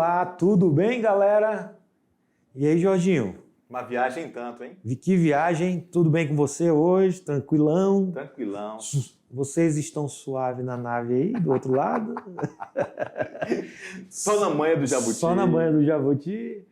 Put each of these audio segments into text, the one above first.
Olá, tudo bem, galera? E aí, Jorginho? Uma viagem tanto, hein? Que viagem, tudo bem com você hoje? Tranquilão? Tranquilão. Vocês estão suave na nave aí, do outro lado? Só na manha do Jabuti. Só na manha do Jabuti.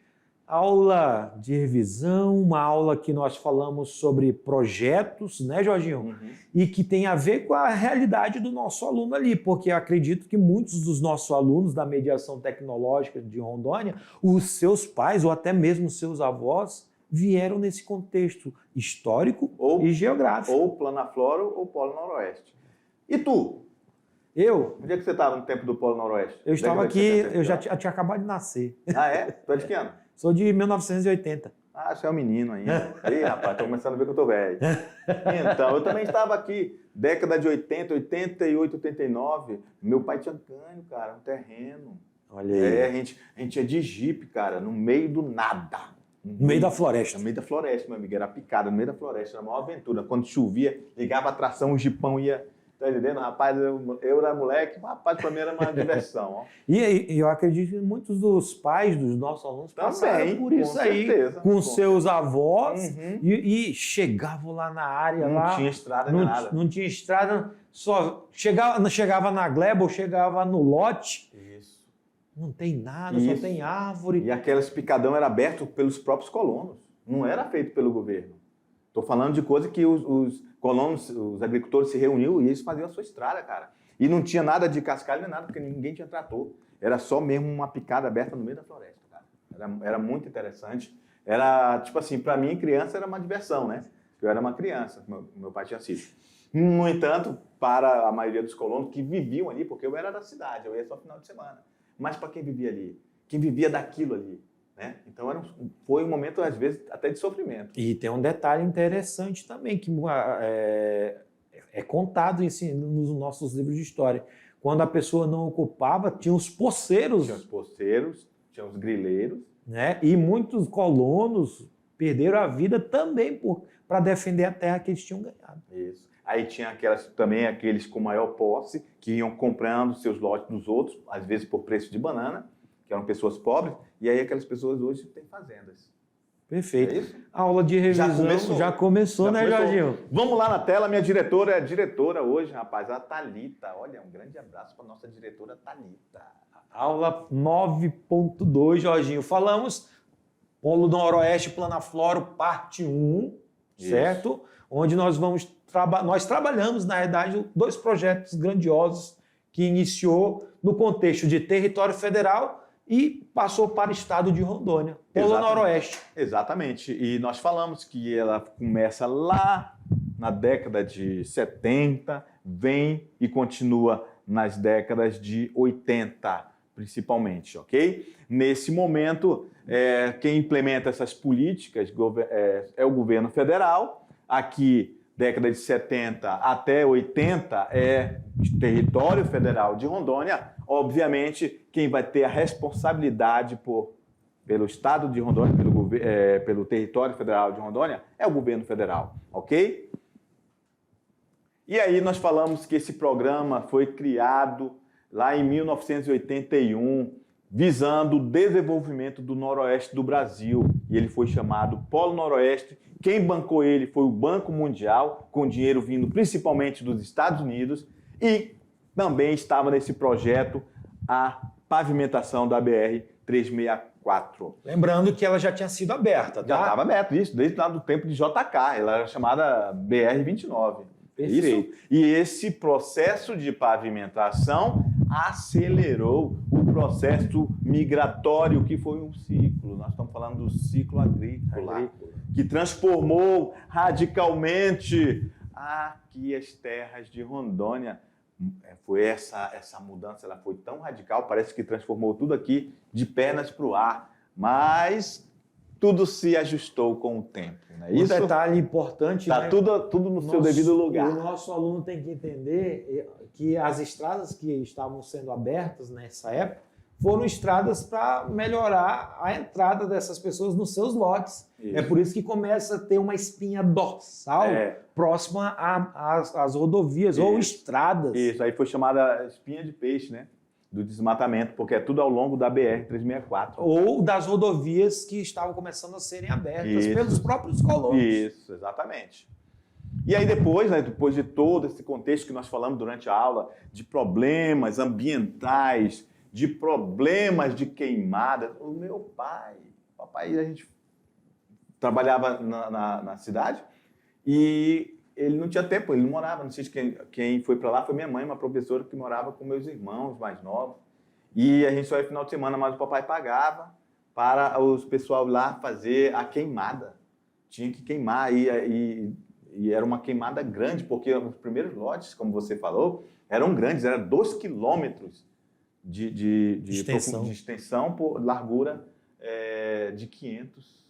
Aula de revisão, uma aula que nós falamos sobre projetos, né, Jorginho? Uhum. E que tem a ver com a realidade do nosso aluno ali, porque eu acredito que muitos dos nossos alunos da mediação tecnológica de Rondônia, os seus pais ou até mesmo os seus avós, vieram nesse contexto histórico e geográfico. Ou Planaflora ou Polo Noroeste. E tu? Eu? Onde é que você estava no tempo do Polo Noroeste? Eu estava aqui, eu já tinha acabado de nascer. Ah, é? Tu é de que ano? Sou de 1980. Ah, você é um menino ainda. Ih, rapaz, tô começando a ver que eu tô velho. Então, eu também estava aqui, década de 80, 88, 89. Meu pai tinha ganho, cara, um terreno. Olha aí. A gente ia de jipe, cara, no meio do nada. No meio da floresta. No meio da floresta, meu amigo. Era picada, no meio da floresta. Era a maior aventura. Quando chovia, ligava a tração, o jipão ia... Tá entendendo? Rapaz, eu era moleque, rapaz, pra mim era uma diversão. Ó. E eu acredito que muitos dos pais dos nossos alunos passaram por isso aí, certeza, com seus avós, Uhum. e chegavam lá na área. Não tinha estrada nem nada. Não tinha estrada, só chegava na gleba ou chegava no lote. Isso. Não tem nada, Isso. só tem árvore. E aqueles picadão era aberto pelos próprios colonos. Não era feito pelo governo. Estou falando de coisa que os colonos, os agricultores se reuniam e eles faziam a sua estrada, cara. E não tinha nada de cascalho nem nada, porque ninguém tinha trator. Era só mesmo uma picada aberta no meio da floresta, cara. Era muito interessante. Era, tipo assim, para mim, criança era uma diversão, né? Eu era uma criança, meu pai tinha sido. No entanto, para a maioria dos colonos que viviam ali, porque eu era da cidade, eu ia só final de semana. Mas para quem vivia ali? Quem vivia daquilo ali? Né? Então foi um momento, às vezes, até de sofrimento. E tem um detalhe interessante também, que é contado nos nossos livros de história. Quando a pessoa não ocupava, tinha os poceiros. Tinha os poceiros, tinha os grileiros. Né? E muitos colonos perderam a vida também para defender a terra que eles tinham ganhado. Isso. Aí tinha também aqueles com maior posse, que iam comprando seus lotes dos outros, às vezes por preço de banana, que eram pessoas pobres, e aí aquelas pessoas hoje têm fazendas. Perfeito. É isso? A aula de revisão já começou, né, Jorginho? Vamos lá na tela, minha diretora é a diretora hoje, rapaz, a Thalita. Olha, um grande abraço para nossa diretora Thalita. Aula 9.2, Jorginho. Falamos Polo Noroeste Planaflora, parte 1, Isso. certo? Onde nós trabalhamos, na verdade, 2 projetos grandiosos que iniciou no contexto de território federal e passou para o estado de Rondônia, Polo Noroeste. Exatamente. E nós falamos que ela começa lá na década de 70, vem e continua nas décadas de 80, principalmente, ok? Nesse momento, quem implementa essas políticas é o governo federal. Aqui, década de 70 até 80 é território federal de Rondônia. Obviamente, quem vai ter a responsabilidade pelo estado de Rondônia, pelo território federal de Rondônia, é o governo federal, ok? E aí nós falamos que esse programa foi criado lá em 1981, visando o desenvolvimento do noroeste do Brasil. E ele foi chamado Polo Noroeste. Quem bancou ele foi o Banco Mundial, com dinheiro vindo principalmente dos Estados Unidos, e também estava nesse projeto a pavimentação da BR-364. Lembrando que ela já tinha sido aberta, tá? Já estava aberta, isso, desde lá do tempo de JK, ela era chamada BR-29. Perfeito. Isso. E esse processo de pavimentação acelerou o processo migratório, que foi um ciclo. Nós estamos falando do ciclo agrícola. Que transformou radicalmente aqui as terras de Rondônia. Foi essa mudança, ela foi tão radical, parece que transformou tudo aqui de pernas para o ar, mas tudo se ajustou com o tempo. Né? Um detalhe importante... Está, né? tudo no seu devido lugar. O nosso aluno tem que entender que as estradas que estavam sendo abertas nessa época foram estradas para melhorar a entrada dessas pessoas nos seus lotes. Isso. É por isso que começa a ter uma espinha dorsal próxima às rodovias ou estradas. Isso, aí foi chamada espinha de peixe, né? do desmatamento, porque é tudo ao longo da BR-364. Ou das rodovias que estavam começando a serem abertas Isso. pelos próprios colonos. Isso, exatamente. E aí depois, né, depois de todo esse contexto que nós falamos durante a aula, de problemas ambientais, de problemas de queimada, o meu papai, a gente trabalhava na cidade e ele não tinha tempo, ele não morava, não sei se quem foi para lá foi minha mãe, uma professora que morava com meus irmãos mais novos. E a gente só ia final de semana, mas o papai pagava para os pessoal lá fazer a queimada. Tinha que queimar e era uma queimada grande, porque os primeiros lotes, como você falou, eram grandes, eram 2 quilômetros de extensão por largura de 500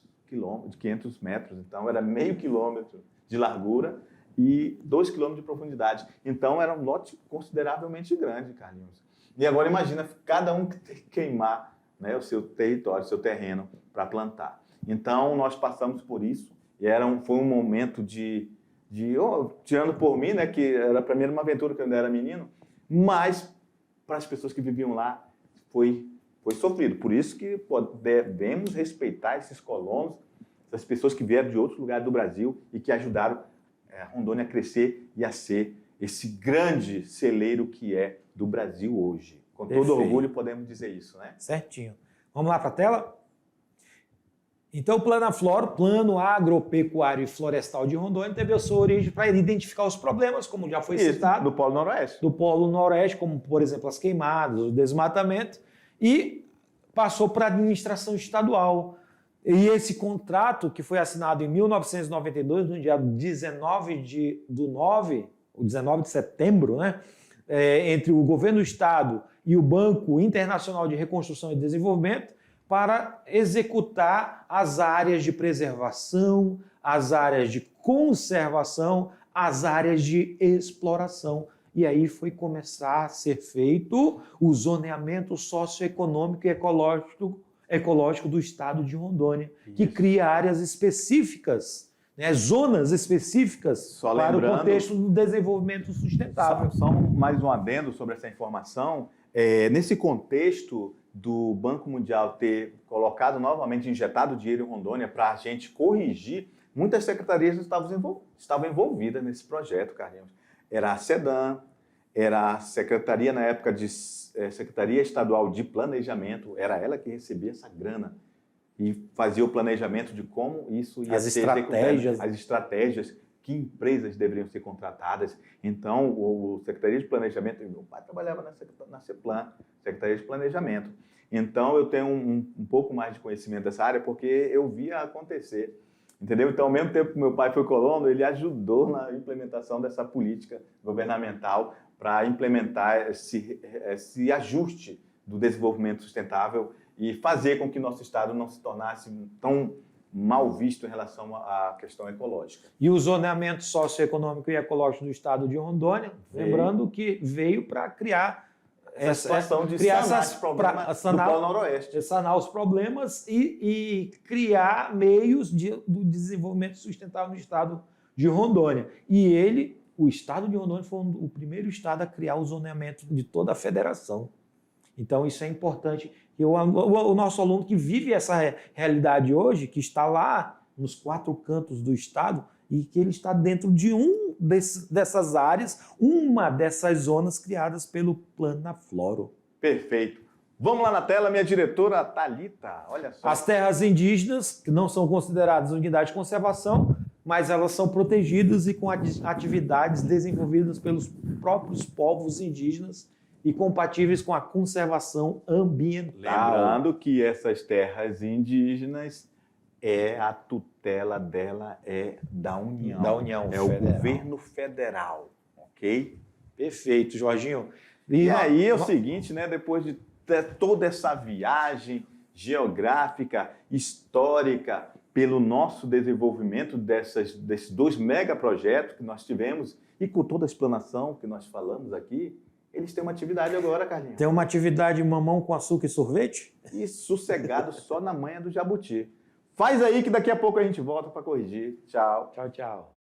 metros. Então, era meio quilômetro de largura e 2 quilômetros de profundidade. Então, era um lote consideravelmente grande, Carlinhos. E agora, imagina, cada um que tem que queimar, né, o seu território, o seu terreno para plantar. Então, nós passamos por isso e foi um momento tirando por mim, né, que era para mim era uma aventura que eu ainda era menino, mas para as pessoas que viviam lá foi sofrido. Por isso que devemos respeitar esses colonos, essas pessoas que vieram de outros lugares do Brasil e que ajudaram a Rondônia a crescer e a ser esse grande celeiro que é do Brasil hoje. Com todo orgulho podemos dizer isso, né? Certinho. Vamos lá para a tela? Então, o Planaflor, Plano Agropecuário e Florestal de Rondônia, teve a sua origem para identificar os problemas, como já foi citado. Do Polo Noroeste. Do Polo Noroeste, como, por exemplo, as queimadas, o desmatamento, e passou para a administração estadual. E esse contrato, que foi assinado em 1992, no dia 19 de setembro, né, entre o governo do estado e o Banco Internacional de Reconstrução e Desenvolvimento, para executar as áreas de preservação, as áreas de conservação, as áreas de exploração. E aí foi começar a ser feito o zoneamento socioeconômico e ecológico do estado de Rondônia, que cria áreas específicas, né, zonas específicas para o contexto do desenvolvimento sustentável. Só mais um adendo sobre essa informação. Nesse contexto do Banco Mundial ter colocado novamente, injetado dinheiro em Rondônia para a gente corrigir, muitas secretarias estavam envolvidas nesse projeto, Carlinhos. Era a SEDAM, era a Secretaria, na época, de Secretaria Estadual de Planejamento, era ela que recebia essa grana e fazia o planejamento de como isso ia ser executado, as estratégias, que empresas deveriam ser contratadas. Então, o Secretaria de Planejamento, meu pai trabalhava na CEPLAN, Secretaria de Planejamento. Então, eu tenho um pouco mais de conhecimento dessa área porque eu via acontecer, entendeu? Então, ao mesmo tempo que meu pai foi colono, ele ajudou na implementação dessa política governamental para implementar esse ajuste do desenvolvimento sustentável e fazer com que nosso estado não se tornasse tão mal visto em relação à questão ecológica. E o zoneamento socioeconômico e ecológico do estado de Rondônia, lembrando que veio para criar essa situação de sanar os problemas do Polo Noroeste. Sanar os problemas e criar meios do desenvolvimento sustentável no estado de Rondônia. E o estado de Rondônia foi o primeiro estado a criar o zoneamento de toda a federação. Então, isso é importante. O nosso aluno que vive essa realidade hoje, que está lá nos 4 cantos do estado e que ele está dentro de dessas áreas, uma dessas zonas criadas pelo Planaflor. Perfeito. Vamos lá na tela, minha diretora Thalita. Olha só. As terras indígenas, que não são consideradas unidade de conservação, mas elas são protegidas e com atividades desenvolvidas pelos próprios povos indígenas e compatíveis com a conservação ambiental. Lembrando que essas terras indígenas, a tutela dela é da União. Da União Federal. O governo federal, ok? Perfeito, Jorginho. E aí é o seguinte, né? Depois de ter toda essa viagem geográfica, histórica, pelo nosso desenvolvimento desses 2 megaprojetos que nós tivemos e com toda a explanação que nós falamos aqui, eles têm uma atividade agora, Carlinhos. Tem uma atividade mamão com açúcar e sorvete? E sossegado só na manha do jabuti. Faz aí que daqui a pouco a gente volta para corrigir. Tchau. Tchau, tchau.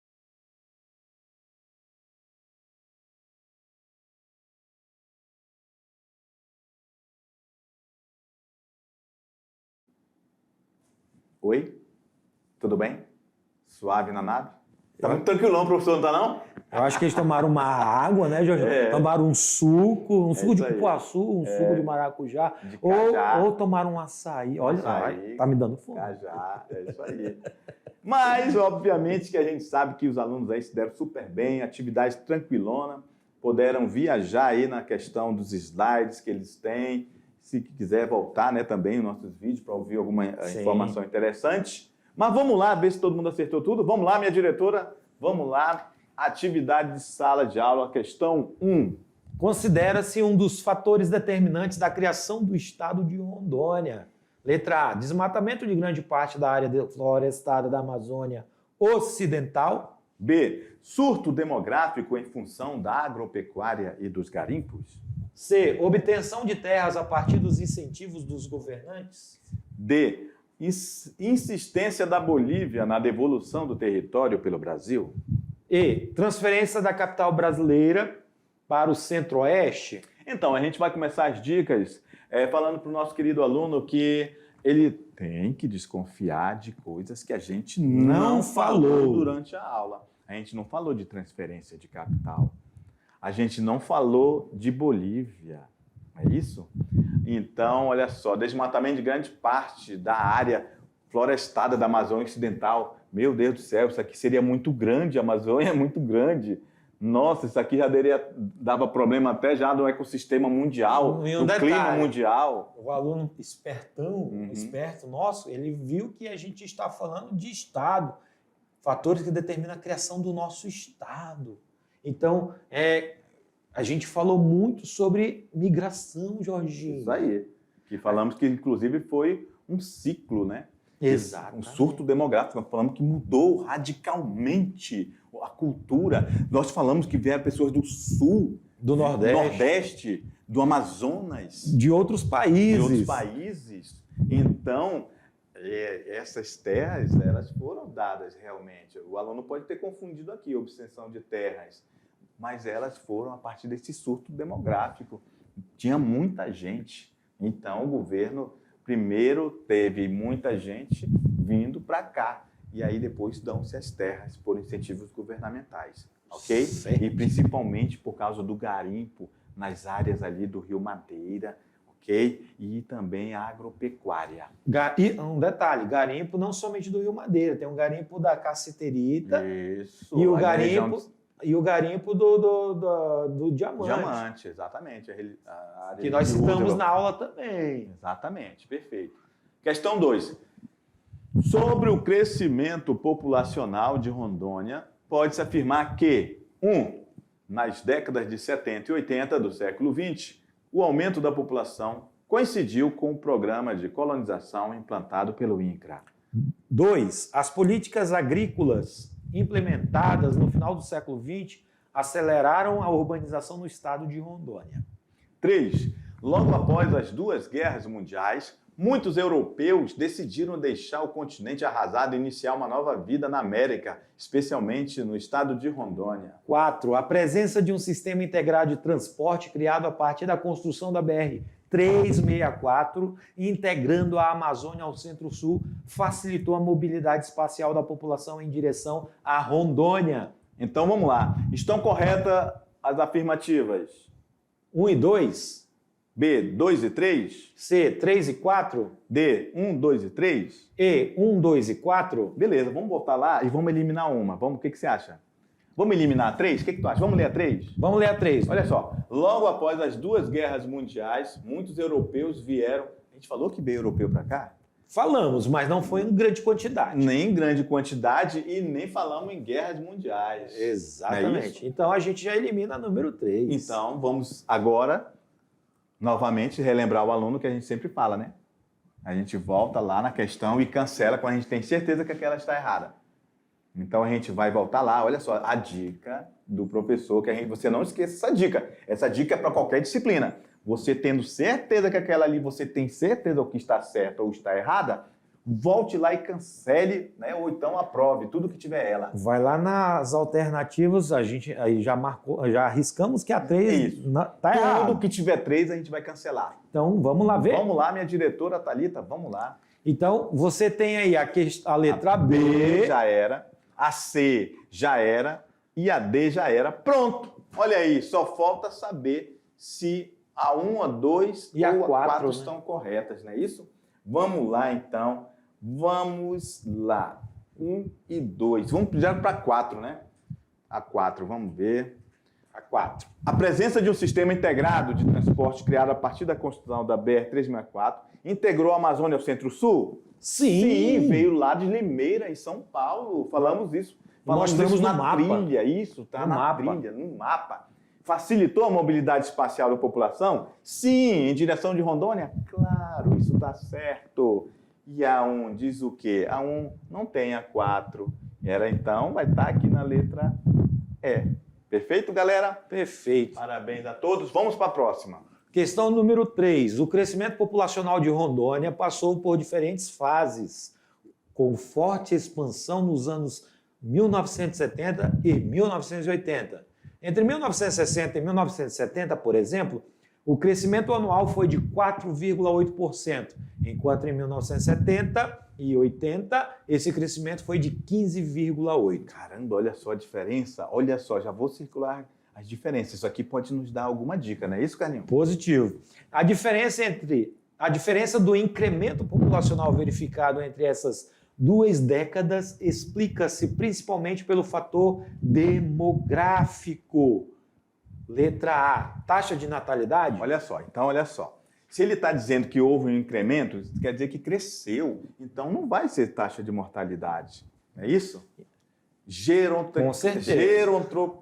Oi? Tudo bem? Suave na nave? Tá muito tranquilão, professor, não tá não? Eu acho que eles tomaram uma água, né, Jorge? Tomaram um suco de cupuaçu, suco de maracujá, De cajá. ou tomaram um açaí. Olha, tá me dando fome. Cajá, é isso aí. Mas, obviamente, que a gente sabe que os alunos aí se deram super bem, atividade tranquilona, puderam viajar aí na questão dos slides que eles têm. Se quiser voltar, né, também nos nossos vídeos para ouvir alguma informação interessante. Mas vamos lá, ver se todo mundo acertou tudo. Vamos lá, minha diretora, vamos lá. Atividade de sala de aula, questão 1. Considera-se um dos fatores determinantes da criação do estado de Rondônia. Letra A, desmatamento de grande parte da área florestada da Amazônia Ocidental. B, surto demográfico em função da agropecuária e dos garimpos. C, obtenção de terras a partir dos incentivos dos governantes. D, insistência da Bolívia na devolução do território pelo Brasil. E, transferência da capital brasileira para o centro-oeste. Então, a gente vai começar as dicas falando para o nosso querido aluno que ele tem que desconfiar de coisas que a gente não falou durante a aula. A gente não falou de transferência de capital. A gente não falou de Bolívia. É isso? Então, olha só, desmatamento de grande parte da área florestada da Amazônia Ocidental. Meu Deus do céu, isso aqui seria muito grande, a Amazônia é muito grande. Nossa, isso aqui já dava problema até já do ecossistema mundial, do clima mundial. O aluno esperto nosso, ele viu que a gente está falando de Estado, fatores que determinam a criação do nosso Estado. Então, a gente falou muito sobre migração, Jorginho. Isso aí, que falamos que inclusive foi um ciclo, né? Exato. Um surto demográfico, nós falamos que mudou radicalmente a cultura. Nós falamos que vieram pessoas do sul, do Nordeste, do Amazonas. De outros países. Então, essas terras, elas foram dadas realmente. O aluno pode ter confundido aqui, obtenção de terras, mas elas foram a partir desse surto demográfico. Tinha muita gente. Então, o governo primeiro teve muita gente vindo para cá. E aí depois dão-se as terras por incentivos governamentais, ok? Certo. E principalmente por causa do garimpo nas áreas ali do Rio Madeira, ok? E também a agropecuária. E um detalhe, garimpo não somente do Rio Madeira, tem um garimpo da Cassiterita. Isso. E o garimpo do diamante. Diamante, exatamente. A área que nós de citamos Roosevelt. na aula também. Exatamente, perfeito. Questão 2. Sobre o crescimento populacional de Rondônia, pode-se afirmar que 1. Nas décadas de 70 e 80 do século XX, o aumento da população coincidiu com o programa de colonização implantado pelo INCRA. 2. As políticas agrícolas implementadas no final do século XX aceleraram a urbanização no estado de Rondônia. 3. Logo após as duas guerras mundiais, muitos europeus decidiram deixar o continente arrasado e iniciar uma nova vida na América, especialmente no estado de Rondônia. 4. A presença de um sistema integrado de transporte criado a partir da construção da BR-364, integrando a Amazônia ao Centro-Sul, facilitou a mobilidade espacial da população em direção a Rondônia. Então vamos lá. Estão corretas as afirmativas? 1 e 2. B, 2 e 3. C, 3 e 4. D, 1, 2 e 3. E, 1, 2 e 4. Beleza, vamos voltar lá e vamos eliminar uma. O que você acha? Vamos eliminar a 3? O que tu acha? Vamos ler a 3? Vamos ler a 3. Olha só. Logo após as duas guerras mundiais, muitos europeus vieram... A gente falou que veio europeu para cá? Falamos, mas não foi em grande quantidade. Nem em grande quantidade e nem falamos em guerras mundiais. Exatamente. Então a gente já elimina a número 3. Então vamos agora, novamente, relembrar o aluno que a gente sempre fala, né? A gente volta lá na questão e cancela quando a gente tem certeza que aquela está errada. Então a gente vai voltar lá, olha só, a dica do professor, você não esqueça essa dica. Essa dica é para qualquer disciplina. Você tendo certeza que aquela ali, você tem certeza o que está certo ou está errada, volte lá e cancele, né? Ou então aprove tudo que tiver ela. Vai lá nas alternativas, a gente aí já marcou, já arriscamos que a 3 está errado. Tudo que tiver 3 a gente vai cancelar. Então vamos lá ver? Vamos lá, minha diretora Thalita, vamos lá. Então, você tem aí a letra B B. já era, a C já era e a D já era. Pronto! Olha aí, só falta saber se a 1, a 2 e ou a 4 estão corretas, não é isso? Vamos lá, então. Vamos lá. 1 e 2. Vamos já para 4, né? A 4, vamos ver. A 4. A presença de um sistema integrado de transporte criado a partir da construção da BR-364 integrou a Amazônia ao Centro-Sul? Sim. Veio lá de Limeira, em São Paulo. Falamos isso. Falamos Mostramos isso no na mapa. trilha. Isso, tá No na mapa. trilha, no mapa. Facilitou a mobilidade espacial da população? Sim. Em direção de Rondônia? Claro, isso está certo. E a 1 diz o quê? A 1 não tem a 4. Era então, vai estar aqui na letra E. Perfeito, galera? Perfeito. Parabéns a todos. Vamos para a próxima. Questão número 3. O crescimento populacional de Rondônia passou por diferentes fases, com forte expansão nos anos 1970 e 1980. Entre 1960 e 1970, por exemplo, o crescimento anual foi de 4,8%, enquanto em 1970 e 80 esse crescimento foi de 15,8%. Caramba, olha só a diferença. Olha só, já vou circular as diferenças. Isso aqui pode nos dar alguma dica, não é isso, Carlinhos? Positivo. A diferença do incremento populacional verificado entre essas 2 décadas explica-se principalmente pelo fator demográfico. Letra A, taxa de natalidade. Olha só, então olha só. Se ele está dizendo que houve um incremento, quer dizer que cresceu. Então não vai ser taxa de mortalidade. Não é isso? Com certeza.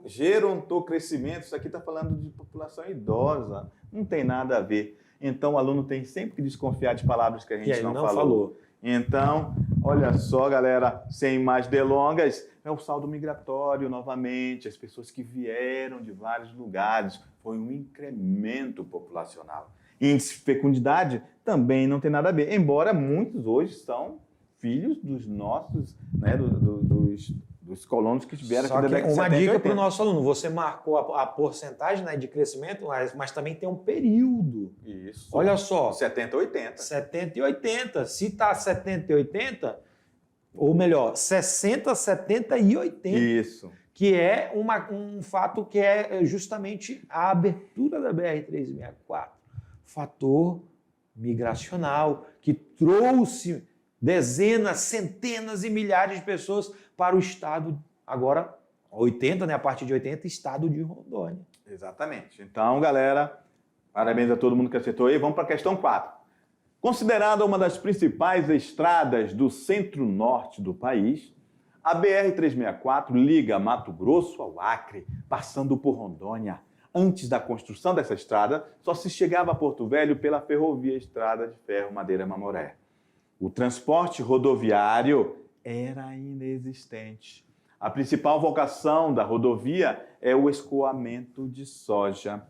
Gerontocrescimento, isso aqui está falando de população idosa. Não tem nada a ver. Então o aluno tem sempre que desconfiar de palavras que a gente não falou. Então, olha só, galera, sem mais delongas, é o saldo migratório novamente, as pessoas que vieram de vários lugares, foi um incremento populacional. Índice de fecundidade também não tem nada a ver, embora muitos hoje são filhos dos nossos, né, dos colonos que tiveram aqui da década de 70 uma e dica 80. para o nosso aluno, você marcou a porcentagem, né, de crescimento, mas também tem um período. Isso. Olha só. 70 e 80. 70 e 80. Se está 70 e 80, ou melhor, 60, 70 e 80. Isso. Que é um fato que é justamente a abertura da BR-364. Fator migracional, que trouxe dezenas, centenas e milhares de pessoas para o estado, agora 80, né? A partir de 80, estado de Rondônia. Exatamente. Então, galera, parabéns a todo mundo que acertou aí. Vamos para a questão 4. Considerada uma das principais estradas do centro-norte do país, a BR-364 liga Mato Grosso ao Acre, passando por Rondônia. Antes da construção dessa estrada, só se chegava a Porto Velho pela ferrovia Estrada de Ferro Madeira Mamoré. O transporte rodoviário era inexistente. A principal vocação da rodovia é o escoamento de soja.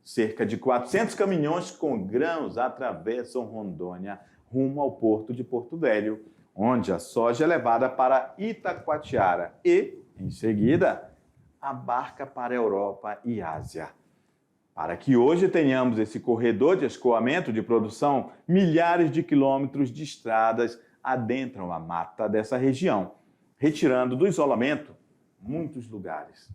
Cerca de 400 caminhões com grãos atravessam Rondônia rumo ao porto de Porto Velho, onde a soja é levada para Itacoatiara e, em seguida, abarca para a Europa e Ásia. Para que hoje tenhamos esse corredor de escoamento de produção, milhares de quilômetros de estradas adentram a mata dessa região, retirando do isolamento muitos lugares.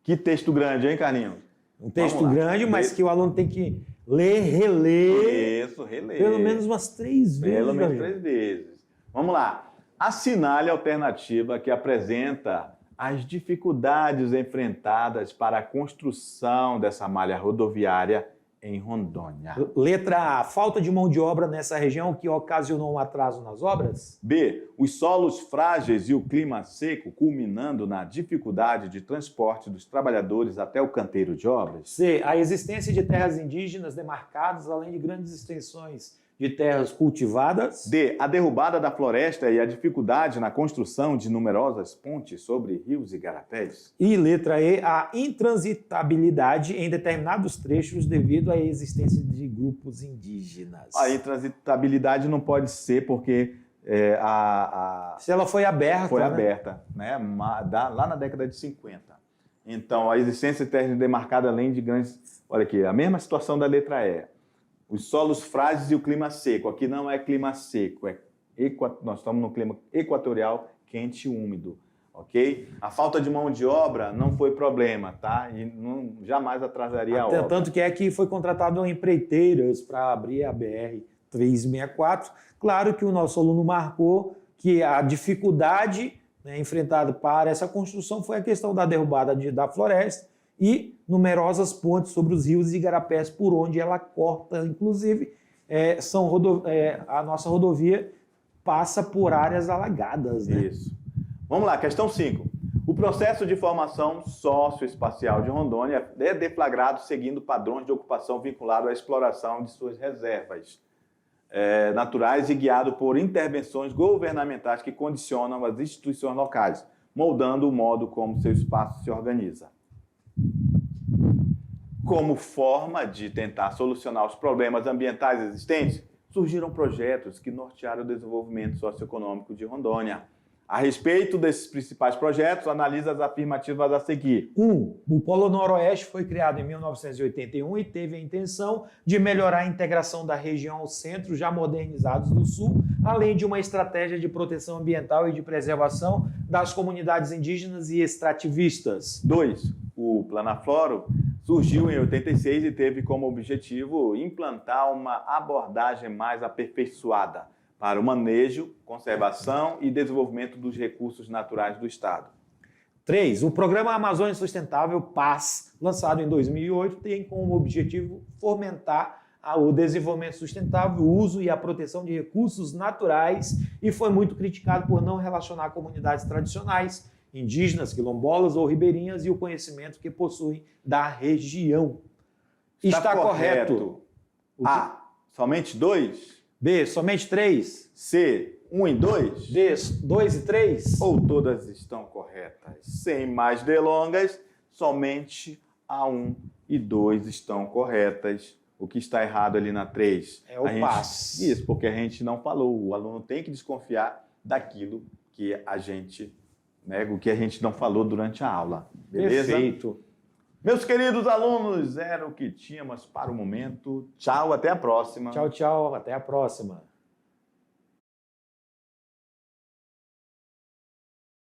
Que texto grande, hein, Carlinhos? Um texto grande, mas que o aluno tem que ler, reler. Isso, reler. Pelo menos umas 3 vezes. Pelo menos 3 vezes. Vamos lá. Assinale a alternativa que apresenta as dificuldades enfrentadas para a construção dessa malha rodoviária em Rondônia. Letra A, falta de mão de obra nessa região que ocasionou um atraso nas obras? B, os solos frágeis e o clima seco, culminando na dificuldade de transporte dos trabalhadores até o canteiro de obras. C, a existência de terras indígenas demarcadas, além de grandes extensões de terras cultivadas. D, a derrubada da floresta e a dificuldade na construção de numerosas pontes sobre rios e garapés. E letra E, a intransitabilidade em determinados trechos devido à existência de grupos indígenas. A intransitabilidade não pode ser porque se ela foi aberta. Foi aberta, né? Lá na década de 50. Então, a existência de terra demarcada além de grandes... Olha aqui, a mesma situação da letra E. Os solos frágeis e o clima seco. Aqui não é clima seco, é nós estamos no clima equatorial quente e úmido, ok? A falta de mão de obra não foi problema, tá? E jamais atrasaria a obra. Tanto que é que foi contratado empreiteiras para abrir a BR-364. Claro que o nosso aluno marcou que a dificuldade, né, enfrentada para essa construção foi a questão da derrubada da floresta e numerosas pontes sobre os rios e igarapés por onde ela corta. Inclusive, a nossa rodovia passa por áreas alagadas. Né? Isso. Vamos lá, questão 5. O processo de formação socioespacial de Rondônia é deflagrado seguindo padrões de ocupação vinculados à exploração de suas reservas naturais e guiado por intervenções governamentais que condicionam as instituições locais, moldando o modo como seu espaço se organiza. Como forma de tentar solucionar os problemas ambientais existentes, surgiram projetos que nortearam o desenvolvimento socioeconômico de Rondônia. A respeito desses principais projetos, analisa as afirmativas a seguir. 1. O Polo Noroeste foi criado em 1981 e teve a intenção de melhorar a integração da região aos centros já modernizados do Sul, além de uma estratégia de proteção ambiental e de preservação das comunidades indígenas e extrativistas. 2. O Planafloro surgiu em 86 e teve como objetivo implantar uma abordagem mais aperfeiçoada para o manejo, conservação e desenvolvimento dos recursos naturais do Estado. 3. O Programa Amazônia Sustentável, PAS, lançado em 2008, tem como objetivo fomentar o desenvolvimento sustentável, o uso e a proteção de recursos naturais e foi muito criticado por não relacionar comunidades tradicionais, indígenas, quilombolas ou ribeirinhas e o conhecimento que possuem da região. Está correto. A. Somente 2? B. Somente 3? C. 1 e 2? D. 2 e 3? Ou todas estão corretas? Sem mais delongas, somente a 1 e 2 estão corretas. O que está errado ali na 3? É o PAS. Isso, porque a gente não falou. O aluno tem que desconfiar daquilo que a gente nega, o que a gente não falou durante a aula. Beleza? Perfeito. Meus queridos alunos, era o que tínhamos para o momento. Tchau, até a próxima. Tchau, tchau. Até a próxima.